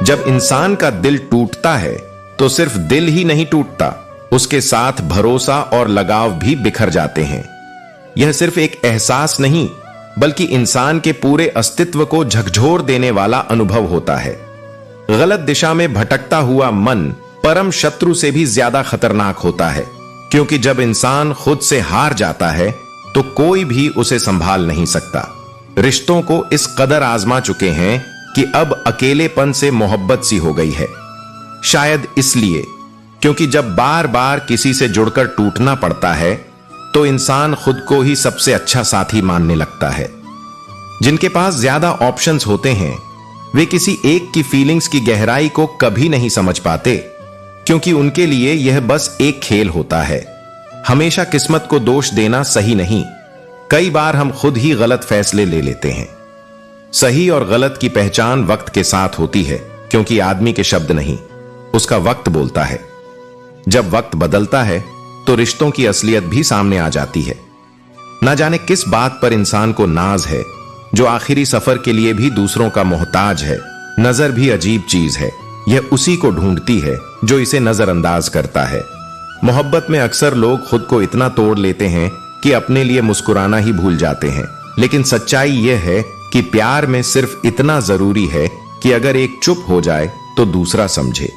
जब इंसान का दिल टूटता है तो सिर्फ दिल ही नहीं टूटता, उसके साथ भरोसा और लगाव भी बिखर जाते हैं। यह सिर्फ एक एहसास नहीं बल्कि इंसान के पूरे अस्तित्व को झकझोर देने वाला अनुभव होता है। गलत दिशा में भटकता हुआ मन परम शत्रु से भी ज्यादा खतरनाक होता है, क्योंकि जब इंसान खुद से हार जाता है तो कोई भी उसे संभाल नहीं सकता। रिश्तों को इस कदर आजमा चुके हैं कि अब अकेलेपन से मोहब्बत सी हो गई है। शायद इसलिए क्योंकि जब बार बार किसी से जुड़कर टूटना पड़ता है तो इंसान खुद को ही सबसे अच्छा साथी मानने लगता है। जिनके पास ज्यादा ऑप्शंस होते हैं वे किसी एक की फीलिंग्स की गहराई को कभी नहीं समझ पाते, क्योंकि उनके लिए यह बस एक खेल होता है। हमेशा किस्मत को दोष देना सही नहीं। कई बार हम खुद ही गलत फैसले ले लेते हैं। सही और गलत की पहचान वक्त के साथ होती है, क्योंकि आदमी के शब्द नहीं, उसका वक्त बोलता है। जब वक्त बदलता है तो रिश्तों की असलियत भी सामने आ जाती है। ना जाने किस बात पर इंसान को नाज है, जो आखिरी सफर के लिए भी दूसरों का मोहताज है। नजर भी अजीब चीज है, यह उसी को ढूंढती है जो इसे नजरअंदाज करता है। मोहब्बत में अक्सर लोग खुद को इतना तोड़ लेते हैं कि अपने लिए मुस्कुराना ही भूल जाते हैं। लेकिन सच्चाई यह है कि प्यार में सिर्फ इतना जरूरी है कि अगर एक चुप हो जाए तो दूसरा समझे।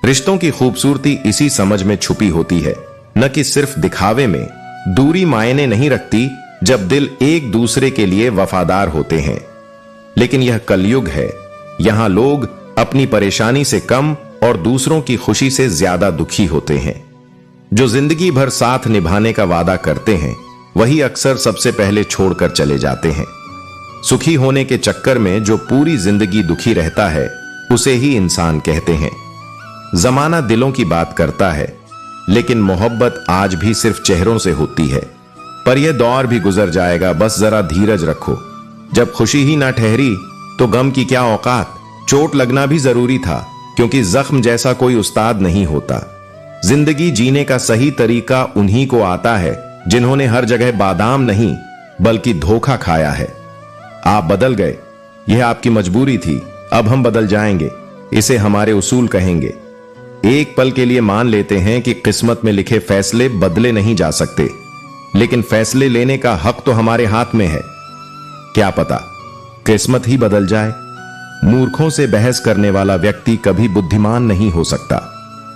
रिश्तों की खूबसूरती इसी समझ में छुपी होती है, न कि सिर्फ दिखावे में। दूरी मायने नहीं रखती जब दिल एक दूसरे के लिए वफादार होते हैं। लेकिन यह कलयुग है, यहां लोग अपनी परेशानी से कम और दूसरों की खुशी से ज्यादा दुखी होते हैं। जो जिंदगी भर साथ निभाने का वादा करते हैं वही अक्सर सबसे पहले छोड़कर चले जाते हैं। सुखी होने के चक्कर में जो पूरी जिंदगी दुखी रहता है उसे ही इंसान कहते हैं। जमाना दिलों की बात करता है, लेकिन मोहब्बत आज भी सिर्फ चेहरों से होती है। पर यह दौर भी गुजर जाएगा, बस जरा धीरज रखो। जब खुशी ही ना ठहरी तो गम की क्या औकात। चोट लगना भी जरूरी था, क्योंकि जख्म जैसा कोई उस्ताद नहीं होता। जिंदगी जीने का सही तरीका उन्हीं को आता है जिन्होंने हर जगह बादाम नहीं बल्कि धोखा खाया है। आप बदल गए, यह आपकी मजबूरी थी, अब हम बदल जाएंगे, इसे हमारे उसूल कहेंगे। एक पल के लिए मान लेते हैं कि किस्मत में लिखे फैसले बदले नहीं जा सकते, लेकिन फैसले लेने का हक तो हमारे हाथ में है। क्या पता किस्मत ही बदल जाए। मूर्खों से बहस करने वाला व्यक्ति कभी बुद्धिमान नहीं हो सकता,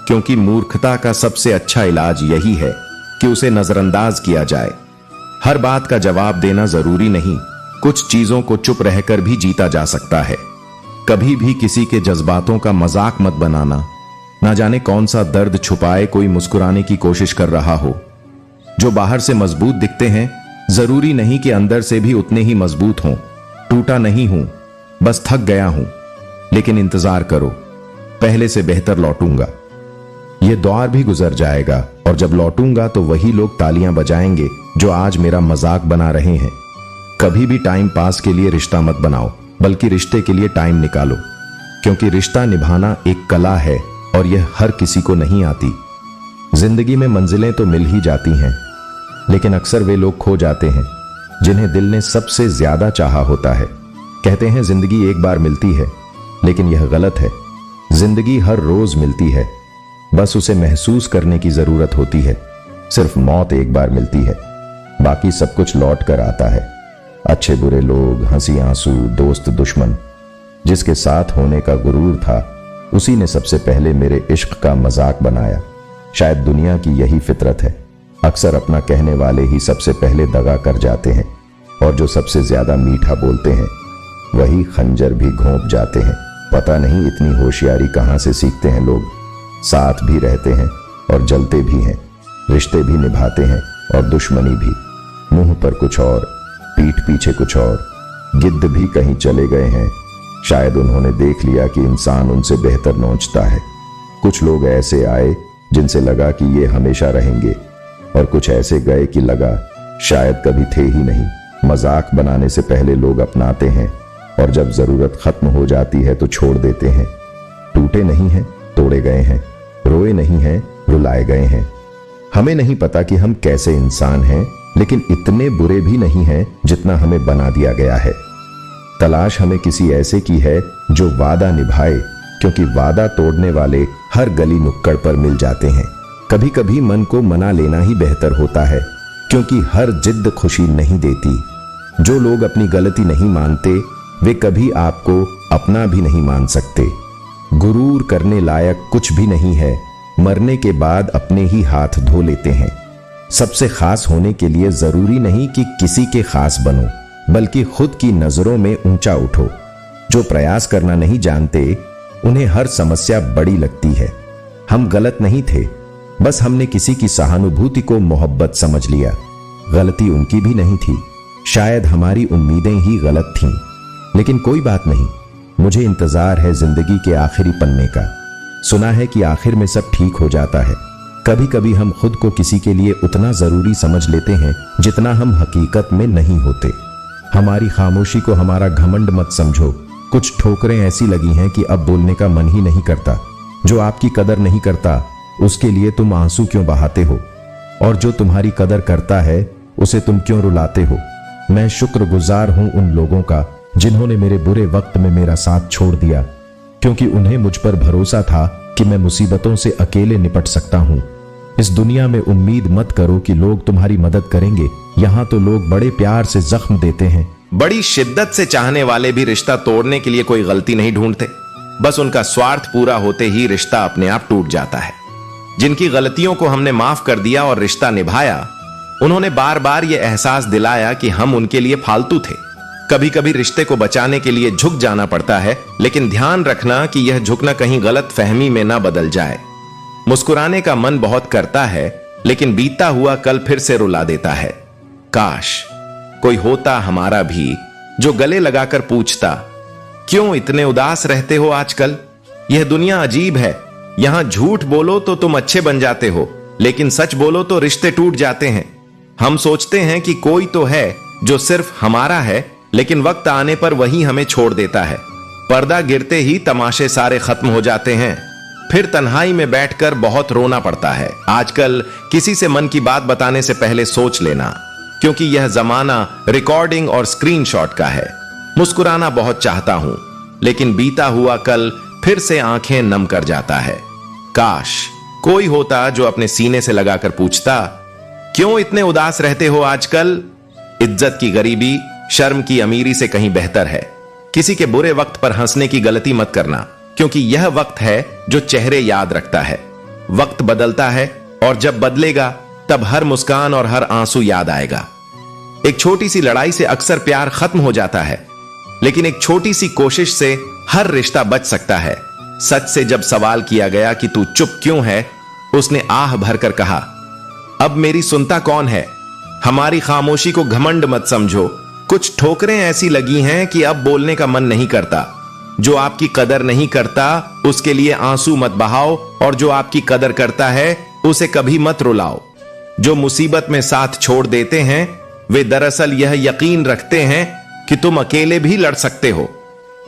क्योंकि मूर्खता का सबसे अच्छा इलाज यही है कि उसे नजरअंदाज किया जाए। हर बात का जवाब देना जरूरी नहीं, कुछ चीजों को चुप रहकर भी जीता जा सकता है। कभी भी किसी के जज्बातों का मजाक मत बनाना। ना जाने कौन सा दर्द छुपाए कोई मुस्कुराने की कोशिश कर रहा हो। जो बाहर से मजबूत दिखते हैं जरूरी नहीं कि अंदर से भी उतने ही मजबूत हों। टूटा नहीं हूं, बस थक गया हूं, लेकिन इंतजार करो, पहले से बेहतर लौटूंगा। यह दौर भी गुजर जाएगा और जब लौटूंगा तो वही लोग तालियां बजाएंगे जो आज मेरा मजाक बना रहे हैं। कभी भी टाइम पास के लिए रिश्ता मत बनाओ, बल्कि रिश्ते के लिए टाइम निकालो, क्योंकि रिश्ता निभाना एक कला है और यह हर किसी को नहीं आती। जिंदगी में मंजिलें तो मिल ही जाती हैं, लेकिन अक्सर वे लोग खो जाते हैं जिन्हें दिल ने सबसे ज्यादा चाहा होता है। कहते हैं जिंदगी एक बार मिलती है, लेकिन यह गलत है। जिंदगी हर रोज मिलती है, बस उसे महसूस करने की जरूरत होती है। सिर्फ मौत एक बार मिलती है, बाकी सब कुछ लौट कर आता है। अच्छे बुरे लोग, हंसी आंसू, दोस्त दुश्मन, जिसके साथ होने का गुरूर था उसी ने सबसे पहले मेरे इश्क का मजाक बनाया। शायद दुनिया की यही फितरत है, अक्सर अपना कहने वाले ही सबसे पहले दगा कर जाते हैं, और जो सबसे ज्यादा मीठा बोलते हैं वही खंजर भी घोंप जाते हैं। पता नहीं इतनी होशियारी कहां से सीखते हैं लोग। साथ भी रहते हैं और जलते भी हैं, रिश्ते भी निभाते हैं और दुश्मनी भी। मुंह पर कुछ और, पीठ पीछे कुछ और। गिद्ध भी कहीं चले गए हैं, शायद उन्होंने देख लिया कि इंसान उनसे बेहतर नोचता है। कुछ लोग ऐसे आए जिनसे लगा कि ये हमेशा रहेंगे, और कुछ ऐसे गए कि लगा शायद कभी थे ही नहीं। मजाक बनाने से पहले लोग अपनाते हैं, और जब जरूरत खत्म हो जाती है तो छोड़ देते हैं। टूटे नहीं हैं, तोड़े गए हैं। रोए नहीं हैं, रुलाए गए हैं। हमें नहीं पता कि हम कैसे इंसान हैं, लेकिन इतने बुरे भी नहीं हैं जितना हमें बना दिया गया है। तलाश हमें किसी ऐसे की है जो वादा निभाए, क्योंकि वादा तोड़ने वाले हर गली नुक्कड़ पर मिल जाते हैं। कभी कभी मन को मना लेना ही बेहतर होता है, क्योंकि हर जिद खुशी नहीं देती। जो लोग अपनी गलती नहीं मानते वे कभी आपको अपना भी नहीं मान सकते। गुरूर करने लायक कुछ भी नहीं है, मरने के बाद अपने ही हाथ धो लेते हैं। सबसे खास होने के लिए जरूरी नहीं कि किसी के खास बनो, बल्कि खुद की नजरों में ऊंचा उठो। जो प्रयास करना नहीं जानते उन्हें हर समस्या बड़ी लगती है। हम गलत नहीं थे, बस हमने किसी की सहानुभूति को मोहब्बत समझ लिया। गलती उनकी भी नहीं थी, शायद हमारी उम्मीदें ही गलत थीं। लेकिन कोई बात नहीं, मुझे इंतजार है जिंदगी के आखिरी पन्ने का। सुना है कि आखिर में सब ठीक हो जाता है। कभी कभी हम खुद को किसी के लिए उतना जरूरी समझ लेते हैं जितना हम हकीकत में नहीं होते। हमारी खामोशी को हमारा घमंड मत समझो। कुछ ठोकरें ऐसी लगी हैं कि अब बोलने का मन ही नहीं करता। जो आपकी कदर नहीं करता उसके लिए तुम आंसू क्यों बहाते हो, और जो तुम्हारी कदर करता है उसे तुम क्यों रुलाते हो। मैं शुक्रगुजार हूं उन लोगों का जिन्होंने मेरे बुरे वक्त में मेरा साथ छोड़ दिया, क्योंकि उन्हें मुझ पर भरोसा था कि मैं मुसीबतों से अकेले निपट सकता हूं। इस दुनिया में उम्मीद मत करो कि लोग तुम्हारी मदद करेंगे। यहां तो लोग बड़े प्यार से जख्म देते हैं। बड़ी शिद्दत से चाहने वाले भी रिश्ता तोड़ने के लिए कोई गलती नहीं ढूंढते, बस उनका स्वार्थ पूरा होते ही रिश्ता अपने आप टूट जाता है। जिनकी गलतियों को हमने माफ कर दिया और रिश्ता निभाया, उन्होंने बार बार यह एहसास दिलाया कि हम उनके लिए फालतू थे। कभी कभी रिश्ते को बचाने के लिए झुक जाना पड़ता है, लेकिन ध्यान रखना कि यह झुकना कहीं गलत फहमी में ना बदल जाए। मुस्कुराने का मन बहुत करता है, लेकिन बीता हुआ कल फिर से रुला देता है। काश कोई होता हमारा भी जो गले लगाकर पूछता, क्यों इतने उदास रहते हो आजकल? यह दुनिया अजीब है, यहां झूठ बोलो तो तुम अच्छे बन जाते हो, लेकिन सच बोलो तो रिश्ते टूट जाते हैं। हम सोचते हैं कि कोई तो है जो सिर्फ हमारा है, लेकिन वक्त आने पर वही हमें छोड़ देता है। पर्दा गिरते ही तमाशे सारे खत्म हो जाते हैं, फिर तन्हाई में बैठकर बहुत रोना पड़ता है। आजकल किसी से मन की बात बताने से पहले सोच लेना, क्योंकि यह जमाना रिकॉर्डिंग और स्क्रीनशॉट का है। मुस्कुराना बहुत चाहता हूं, लेकिन बीता हुआ कल फिर से आंखें नम कर जाता है। काश कोई होता जो अपने सीने से लगाकर पूछता, क्यों इतने उदास रहते हो आजकल? इज्जत की गरीबी शर्म की अमीरी से कहीं बेहतर है। किसी के बुरे वक्त पर हंसने की गलती मत करना, क्योंकि यह वक्त है जो चेहरे याद रखता है। वक्त बदलता है, और जब बदलेगा तब हर मुस्कान और हर आंसू याद आएगा। एक छोटी सी लड़ाई से अक्सर प्यार खत्म हो जाता है, लेकिन एक छोटी सी कोशिश से हर रिश्ता बच सकता है। सच से जब सवाल किया गया कि तू चुप क्यों है, उसने आह भरकर कहा, अब मेरी सुनता कौन है? हमारी खामोशी को घमंड मत समझो। कुछ ठोकरें ऐसी लगी हैं कि अब बोलने का मन नहीं करता। जो आपकी कदर नहीं करता उसके लिए आंसू मत बहाओ, और जो आपकी कदर करता है उसे कभी मत रुलाओ। जो मुसीबत में साथ छोड़ देते हैं वे दरअसल यह यकीन रखते हैं कि तुम अकेले भी लड़ सकते हो।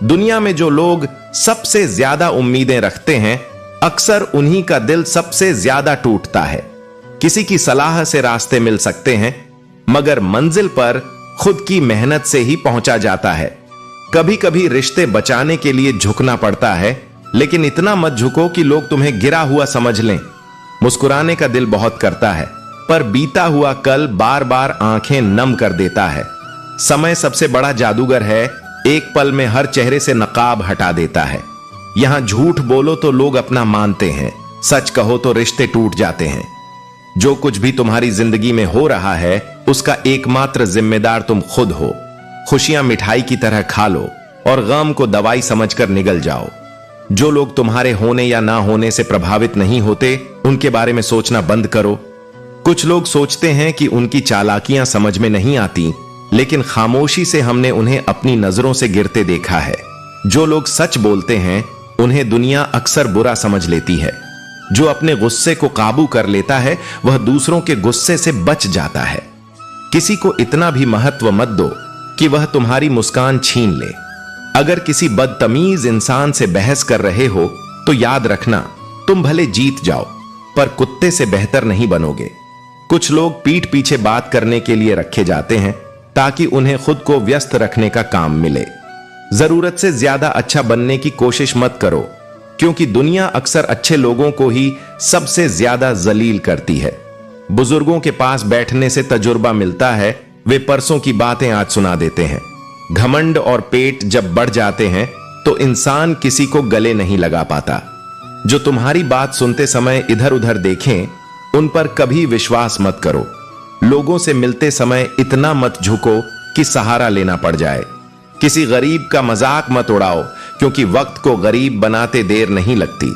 दुनिया में जो लोग सबसे ज्यादा उम्मीदें रखते हैं, अक्सर उन्हीं का दिल सबसे ज्यादा टूटता है। किसी की सलाह से रास्ते मिल सकते हैं, मगर मंजिल पर खुद की मेहनत से ही पहुंचा जाता है। कभी कभी रिश्ते बचाने के लिए झुकना पड़ता है, लेकिन इतना मत झुको कि लोग तुम्हें गिरा हुआ समझ लें। मुस्कुराने का दिल बहुत करता है, पर बीता हुआ कल बार बार आंखें नम कर देता है। समय सबसे बड़ा जादूगर है, एक पल में हर चेहरे से नकाब हटा देता है। यहां झूठ बोलो तो लोग अपना मानते हैं, सच कहो तो रिश्ते टूट जाते हैं। जो कुछ भी तुम्हारी जिंदगी में हो रहा है उसका एकमात्र जिम्मेदार तुम खुद हो। खुशियां मिठाई की तरह खा लो और गम को दवाई समझकर निगल जाओ। जो लोग तुम्हारे होने या ना होने से प्रभावित नहीं होते उनके बारे में सोचना बंद करो। कुछ लोग सोचते हैं कि उनकी चालाकियां समझ में नहीं आती, लेकिन खामोशी से हमने उन्हें अपनी नजरों से गिरते देखा है। जो लोग सच बोलते हैं उन्हें दुनिया अक्सर बुरा समझ लेती है। जो अपने गुस्से को काबू कर लेता है वह दूसरों के गुस्से से बच जाता है। किसी को इतना भी महत्व मत दो कि वह तुम्हारी मुस्कान छीन ले। अगर किसी बदतमीज इंसान से बहस कर रहे हो तो याद रखना, तुम भले जीत जाओ पर कुत्ते से बेहतर नहीं बनोगे। कुछ लोग पीठ पीछे बात करने के लिए रखे जाते हैं ताकि उन्हें खुद को व्यस्त रखने का काम मिले। जरूरत से ज्यादा अच्छा बनने की कोशिश मत करो। क्योंकि दुनिया अक्सर अच्छे लोगों को ही सबसे ज्यादा जलील करती है। बुजुर्गों के पास बैठने से तजुर्बा मिलता है, वे परसों की बातें आज सुना देते हैं। घमंड और पेट जब बढ़ जाते हैं तो इंसान किसी को गले नहीं लगा पाता। जो तुम्हारी बात सुनते समय इधर उधर देखें, उन पर कभी विश्वास मत करो। लोगों से मिलते समय इतना मत झुको कि सहारा लेना पड़ जाए। किसी गरीब का मजाक मत उड़ाओ, क्योंकि वक्त को गरीब बनाते देर नहीं लगती।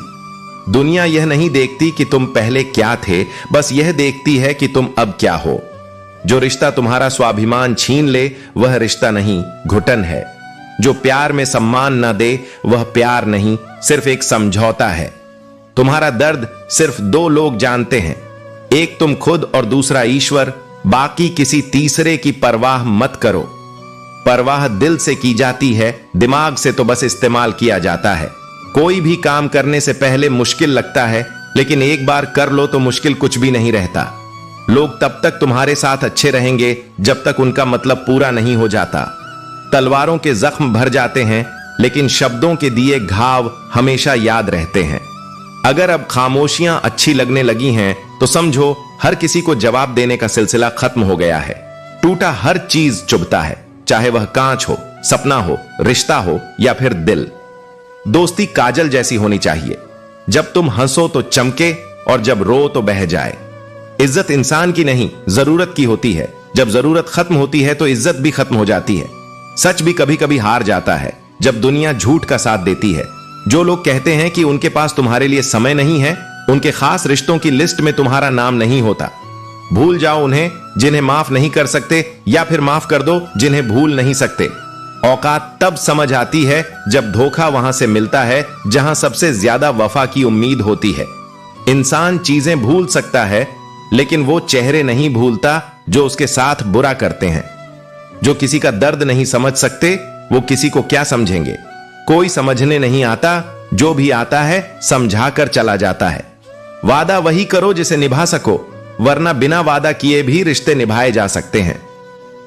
दुनिया यह नहीं देखती कि तुम पहले क्या थे, बस यह देखती है कि तुम अब क्या हो। जो रिश्ता तुम्हारा स्वाभिमान छीन ले वह रिश्ता नहीं, घुटन है। जो प्यार में सम्मान न दे वह प्यार नहीं, सिर्फ एक समझौता है। तुम्हारा दर्द सिर्फ दो लोग जानते हैं, एक तुम खुद और दूसरा ईश्वर। बाकी किसी तीसरे की परवाह मत करो। परवाह दिल से की जाती है, दिमाग से तो बस इस्तेमाल किया जाता है। कोई भी काम करने से पहले मुश्किल लगता है, लेकिन एक बार कर लो तो मुश्किल कुछ भी नहीं रहता। लोग तब तक तुम्हारे साथ अच्छे रहेंगे जब तक उनका मतलब पूरा नहीं हो जाता। तलवारों के जख्म भर जाते हैं, लेकिन शब्दों के दिए घाव हमेशा याद रहते हैं। अगर अब खामोशियां अच्छी लगने लगी हैं तो समझो हर किसी को जवाब देने का सिलसिला खत्म हो गया है। टूटा हर चीज चुभता है, चाहे वह कांच हो, सपना हो, रिश्ता हो या फिर दिल। दोस्ती काजल जैसी होनी चाहिए, जब तुम हंसो तो चमके और जब रो तो बह जाए। इज्जत इंसान की नहीं, जरूरत की होती है। जब जरूरत खत्म होती है तो इज्जत भी खत्म हो जाती है। सच भी कभी कभी हार जाता है जब दुनिया झूठ का साथ देती है। जो लोग कहते हैं कि उनके पास तुम्हारे लिए समय नहीं है, उनके खास रिश्तों की लिस्ट में तुम्हारा नाम नहीं होता। भूल जाओ उन्हें जिन्हें माफ नहीं कर सकते, या फिर माफ कर दो जिन्हें भूल नहीं सकते। औकात तब समझ आती है जब धोखा वहां से मिलता है जहां सबसे ज्यादा वफा की उम्मीद होती है। इंसान चीजें भूल सकता है, लेकिन वो चेहरे नहीं भूलता जो उसके साथ बुरा करते हैं। जो किसी का दर्द नहीं समझ सकते, वो किसी को क्या समझेंगे। कोई समझने नहीं आता, जो भी आता है समझा कर चला जाता है। वादा वही करो जिसे निभा सको, वरना बिना वादा किए भी रिश्ते निभाए जा सकते हैं।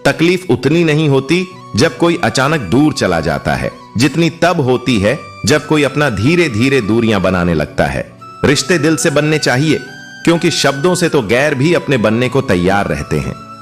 तकलीफ उतनी नहीं होती जब कोई अचानक दूर चला जाता है, जितनी तब होती है जब कोई अपना धीरे धीरे दूरियां बनाने लगता है। रिश्ते दिल से बनने चाहिए, क्योंकि शब्दों से तो गैर भी अपने बनने को तैयार रहते हैं।